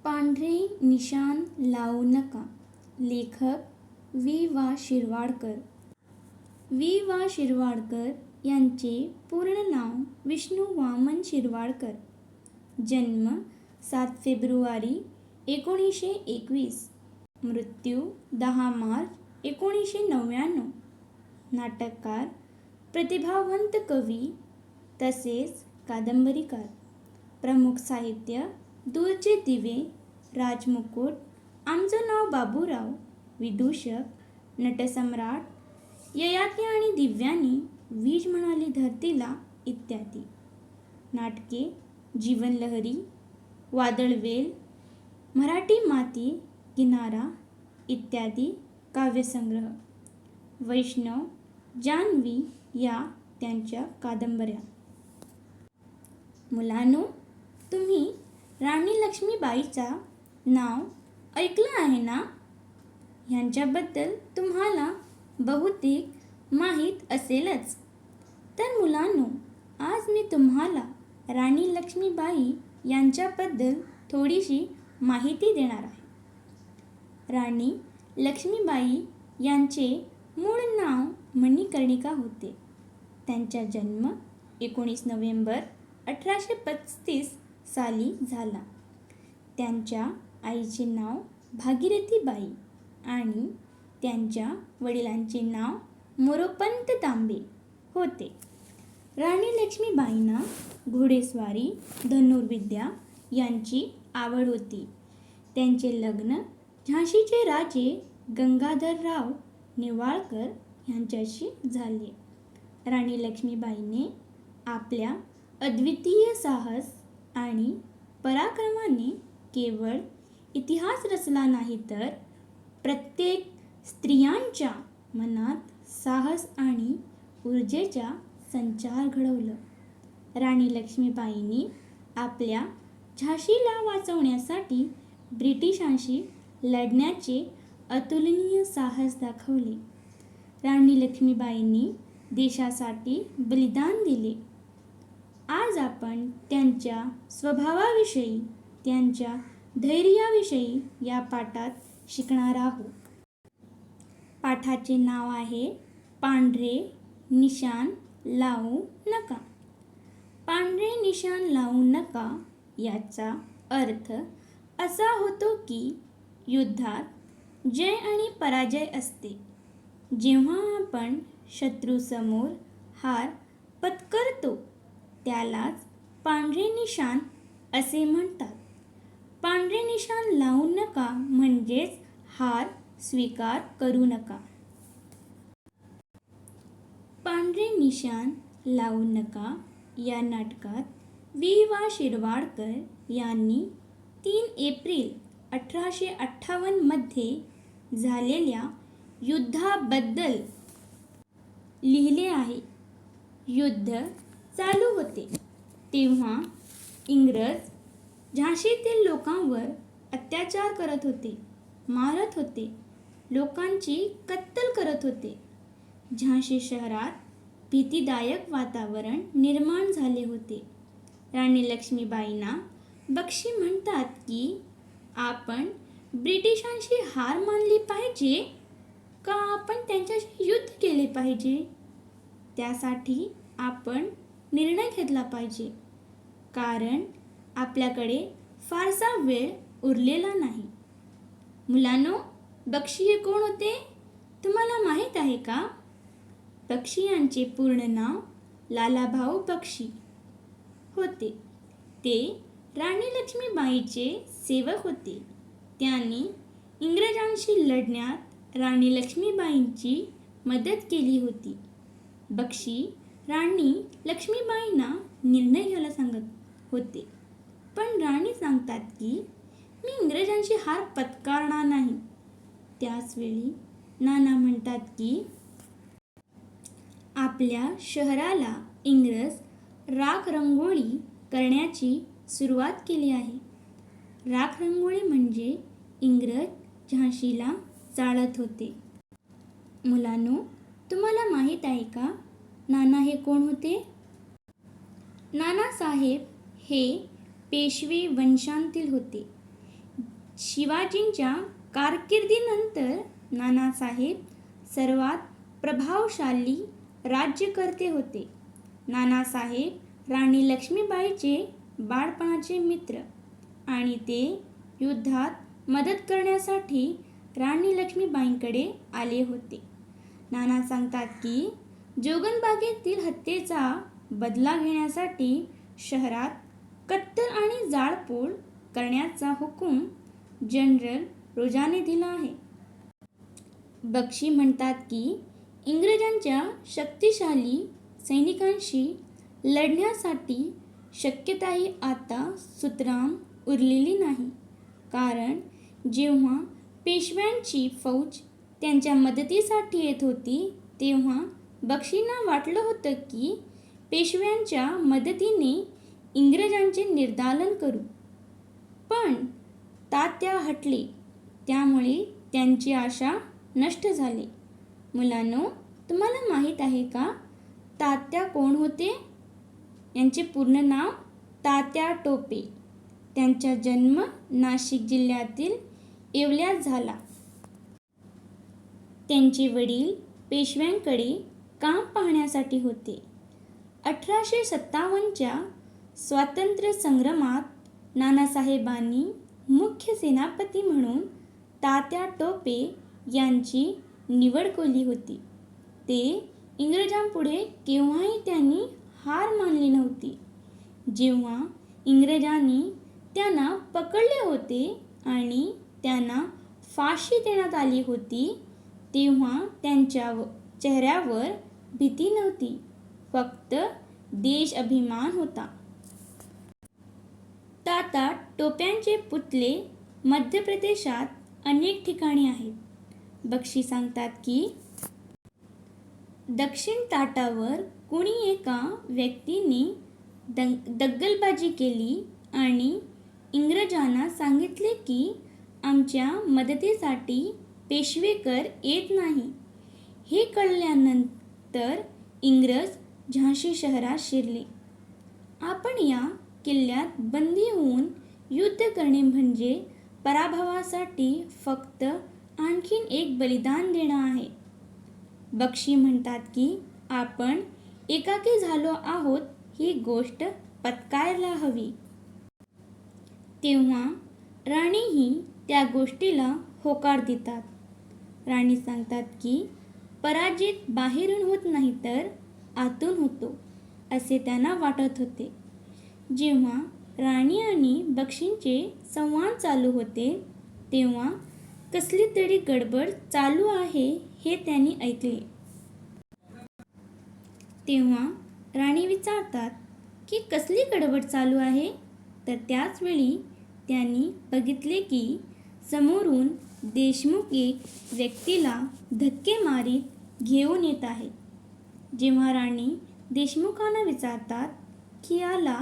पांढरे निशाण लावू नका. लेखक वि. शिरवाडकर. वि. शिरवाडकर यांचे पूर्ण नाव विष्णू वामन शिरवाडकर. जन्म 7 फेब्रुवारी 1921. मृत्यू 10 मार्च 1999. नाटककार, प्रतिभावंत कवी तसेच कादंबरीकार. प्रमुख साहित्य दूरचे दिवे, राजमुकुट, आमचं नाव बाबूराव, विदूषक, नटसम्राट, ययाती आणि दिव्यानी, वीज म्हणाली धरतीला इत्यादी. नाटके जीवनलहरी, वादळवेल, मराठी माती, किनारा इत्यादी काव्यसंग्रह. वैष्णव, जान्हवी या त्यांच्या कादंबऱ्या. मुलांनो, तुम्ही राणी लक्ष्मीबाईचा नाव ऐकलं आहे ना? यांच्याबद्दल तुम्हाला बहुतेक माहीत असेलच. तर मुलांनो, आज मी तुम्हाला राणी लक्ष्मीबाई यांच्याबद्दल थोडीशी माहिती देणार आहे. राणी लक्ष्मीबाई यांचे मूळ नाव मणिकर्णिका होते. त्यांचा जन्म 19 नोव्हेंबर 1835 साली झाला. त्यांच्या आईचे नाव भागीरथीबाई आणि त्यांच्या वडिलांचे नाव मोरोपंत तांबे होते. राणी लक्ष्मीबाईंना घोडेस्वारी, धनुर्विद्या यांची आवड होती. त्यांचे लग्न झाशीचे राजे गंगाधरराव नेवाळकर यांच्याशी झाले. राणी लक्ष्मीबाईंनी आपल्या अद्वितीय साहस आणि पराक्रमाने केवळ इतिहास रचला नाही, तर प्रत्येक स्त्रियांच्या मनात साहस आणि ऊर्जेचा संचार घडवला. राणी लक्ष्मीबाईंनी आपल्या झाशीला वाचवण्यासाठी ब्रिटिशांशी लढण्याचे अतुलनीय साहस दाखवले. राणी लक्ष्मीबाईंनी देशासाठी बलिदान दिले. आज आपण त्यांच्या स्वभावाविषयी, त्यांच्या धैर्याविषयी या पाठात शिकणार आहोत. पाठाचे नाव आहे पांढरे निशाण लावू नका. पांढरे निशाण लावू नका याचा अर्थ असा होतो की युद्धात जय आणि पराजय असते. जेव्हा आपण शत्रूसमोर हार पत्करतो त्यालाच पांढरे निशाण असे म्हणतात. पांढरे निशाण लावू नका म्हणजेच हार स्वीकार करू नका. पांढरे निशाण लावू नका या नाटकात वि. शिरवाडकर यांनी 3 एप्रिल 1858 मध्ये झालेल्या युद्धाबद्दल लिहिले आहे. युद्ध चालू होते तेव्हा इंग्रज झाशीतील लोकांवर अत्याचार करत होते, मारत होते, लोकांची कत्तल करत होते. झाशी शहरात भीतीदायक वातावरण निर्माण झाले होते. राणी लक्ष्मीबाईंना बक्षी म्हणतात की आपण ब्रिटिशांशी हार मानली पाहिजे का आपण त्यांच्याशी युद्ध केले पाहिजे? त्यासाठी आपण निर्णय घेतला पाहिजे, कारण आपल्याकडे फारसा वेळ उरलेला नाही. मुलांनो, बक्षी हे कोण होते तुम्हाला माहीत आहे का? बक्षी यांचे पूर्ण नाव लालाभाऊ बक्षी होते. ते राणी लक्ष्मीबाईंचे सेवक होते. त्यांनी इंग्रजांशी लढण्यात राणी लक्ष्मीबाईंची मदत केली होती. बक्षी राणी लक्ष्मीबाईंना निर्णय घ्यायला सांगत होते, पण राणी सांगतात की मी इंग्रजांची हार पत्करणार नाही. त्याचवेळी नाना म्हणतात की आपल्या शहराला इंग्रज राख रंगोळी करण्याची सुरुवात केली आहे. राख रंगोळी म्हणजे इंग्रज झाशीला जाळत होते. मुलांनो, तुम्हाला माहीत आहे का नाना हे कोण होते? नानासाहेब हे पेशवे वंशातील होते. शिवाजींच्या कारकिर्दीनंतर नानासाहेब सर्वात प्रभावशाली राज्यकर्ते होते. नानासाहेब राणी लक्ष्मीबाईंचे बाळपणाचे मित्र आणि ते युद्धात मदत करण्यासाठी राणी लक्ष्मीबाईंकडे आले होते. नाना सांगतात की जोगनबागेतील हत्येचा बदला घेण्यासाठी शहरात कत्तल आणि जाळपोळ करण्याचा हुकूम जनरल रोजाने दिला आहे. बक्षी म्हणतात की इंग्रजांच्या शक्तिशाली सैनिकांशी लढण्यासाठी शक्यताही आता सुतराम उरलेली नाही, कारण जेव्हा पेशव्यांची फौज त्यांच्या मदतीसाठी येत होती तेव्हा बक्षींना वाटलं होतं की पेशव्यांच्या मदतीने इंग्रजांचे निर्दालन करू, पण तात्या हटले, त्यामुळे त्यांची आशा नष्ट झाली. मुलांनो, तुम्हाला माहीत आहे का तात्या कोण होते? यांचे पूर्ण नाव तात्या टोपे. त्यांचा जन्म नाशिक जिल्ह्यातील येवल्यात झाला. त्यांचे वडील पेशव्यांकडे काम पाहण्यासाठी होते. 1857च्या स्वातंत्र्य संग्रामात नानासाहेबांनी मुख्य सेनापती म्हणून तात्या टोपे यांची निवड केली होती. ते इंग्रजांपुढे केव्हाही त्यांनी हार मानली नव्हती. जेव्हा इंग्रजांनी त्यांना पकडले होते आणि त्यांना फाशी देण्यात आली होती तेव्हा त्यांच्या चेहऱ्यावर भीती नव्हती, फक्त देश अभिमान होता. तात्या टोप्यांचे पुतळे मध्य प्रदेशात अनेक ठिकाणी आहेत. बक्षी सांगतात की दक्षिण तटावर कुणी एका व्यक्तीने दगलबाजी केली आणि इंग्रजांना सांगितले की आमच्या मदतीसाठी पेशवेकर येत नाही. हे कळल्यानंतर इंग्रज झाशी शहरात शिरले. आपण या किल्ल्यात बंदी होऊन युद्ध करणे म्हणजे पराभवासाठी फक्त आणखीन एक बलिदान देणं आहे. बक्षी म्हणतात की आपण एकाकी झालो आहोत ही गोष्ट पत्करायला हवी. तेव्हा राणीही त्या गोष्टीला होकार देतात. राणी सांगतात की पराजित बाहेरून होत नाही तर आतून होतो, असे त्यांना वाटत होते. जेव्हा राणी आणि बक्षींचे संवाद चालू होते तेव्हा कसली तरी गडबड चालू आहे हे त्यांनी ऐकले. तेव्हा राणी विचारतात की कसली गडबड चालू आहे, तर त्याच वेळी त्यांनी बघितले की समोरून देशमुख एक व्यक्तीला धक्के मारीत घेऊन येत आहेत. जेव्हा राणी देशमुखांना विचारतात की याला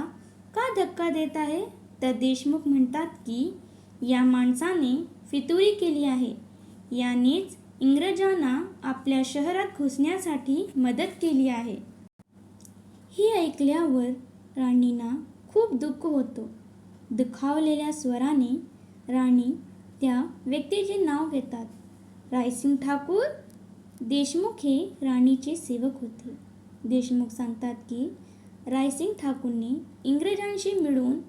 का धक्का देत आहे, तर देशमुख म्हणतात की या माणसाने फितुरी केली आहे, यानेच इंग्रजांना आपल्या शहरात घुसण्यासाठी मदत केली आहे. हे ऐकल्यावर राणींना खूप दुःख होतं. दुखावलेल्या स्वराने राणी त्या व्यक्तीचे नाव घेतात. रायसिंग ठाकूर. देशमुख हे राणीचे सेवक होते. देशमुख सांगतात की रायसिंग ठाकूरने इंग्रजांशी मिळून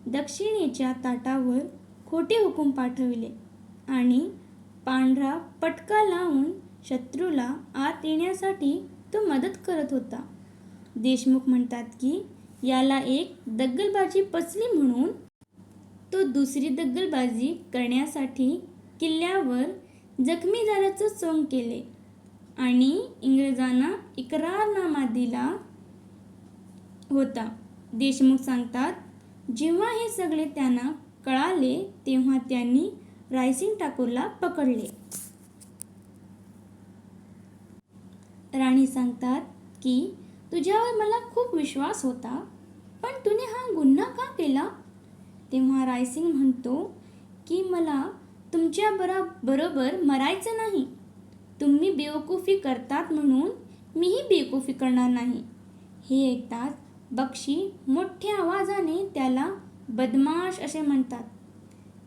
दक्षिणेच्या तटावर खोटे हुकूम पाठविले आणि पांढरा पटका लावून शत्रूला आत येण्यासाठी तो मदत करत होता. देशमुख म्हणतात की याला एक दगलबाजी पचली म्हणून तो दुसरी दगलबाजी करण्यासाठी किल्ल्यावर जखमी झाल्याचं सोंग केले आणि इंग्रजांना इकरारनामा दिला होता. देशमुख सांगतात जेव्हा हे सगळे त्यांना कळाले तेव्हा त्यांनी रायसिंग ठाकूरला पकडले. राणी सांगतात की तुझ्यावर मला खूप विश्वास होता, पण तूने हा गुन्हा का केला? तेव्हा रायसिंग म्हणतो की मला तुमच्या बरोबर मरायचं नाही. तुम्ही बेवकूफी करतात म्हणून मीही बेवकूफी करणार नाही. हे ऐकताच बक्षी मोठ्या आवाजाने त्याला बदमाश असे म्हणतात.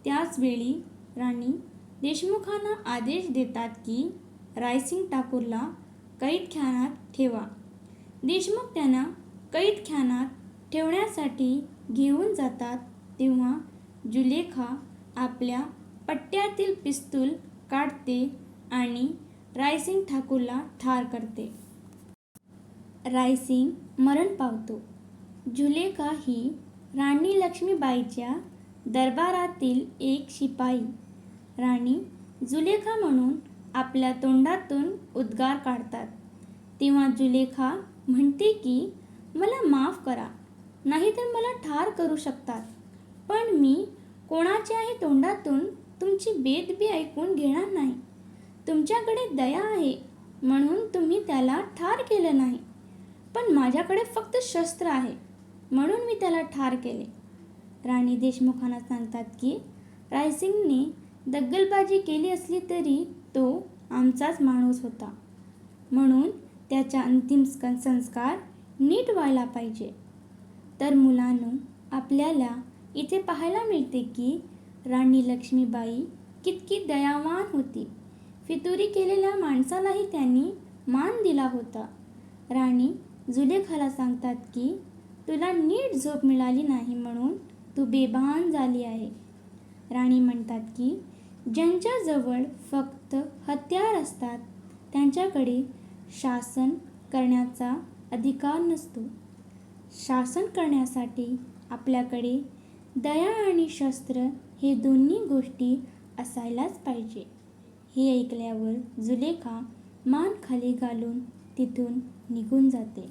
त्याच वेळी राणी देशमुखांना आदेश देतात की रायसिंग ठाकूरला कैदखान्यात ठेवा. देशमुख त्यांना कैदखान्यात ठेवण्यासाठी घेऊन जातात तेव्हा जुलेखा आपल्या पट्ट्यातील पिस्तूल काढते आणि रायसिंग ठाकूरला ठार करते. रायसिंग मरण पावतो. जुलेखा ही राणी लक्ष्मीबाईच्या दरबारातील एक शिपाई. राणी जुलेखा म्हणून आपल्या तोंडातून उद्गार काढतात तेव्हा जुलेखा म्हणते की मला माफ करा, नाहीतर मला ठार करू शकतात, पण मी कोणाच्याही तोंडातून तुमची बेदबी ऐकून घेणार नाही. तुमच्याकडे दया आहे म्हणून तुम्ही त्याला ठार केलं नाही, पण माझ्याकडे फक्त शस्त्र आहे म्हणून मी त्याला ठार केले. राणी देशमुखांना सांगतात की रायसिंगने दगलबाजी केली असली तरी तो आमचाच माणूस होता, म्हणून त्याचा अंतिम संस्कार नीट व्हायला पाहिजे. तर मुलांनो, आपल्याला इथे पाहायला मिळते की राणी लक्ष्मीबाई कितकी दयावान होती. फितुरी केलेल्या माणसालाही त्यांनी मान दिला होता. राणी जुलेखाला सांगतात की तुला नीट झोप मिळाली नाही म्हणून तू बेभान झाली आहे. राणी म्हणतात की ज्यांच्याजवळ फक्त हत्यार असतात त्यांच्याकडे शासन करण्याचा अधिकार नसतो. शासन करण्यासाठी आपल्याकडे दया आणि शस्त्र हे दोन्ही गोष्टी असायलाच पाहिजे. हे ऐकल्यावर जुलेखा मान खाली घालून तिथून निघून जाते.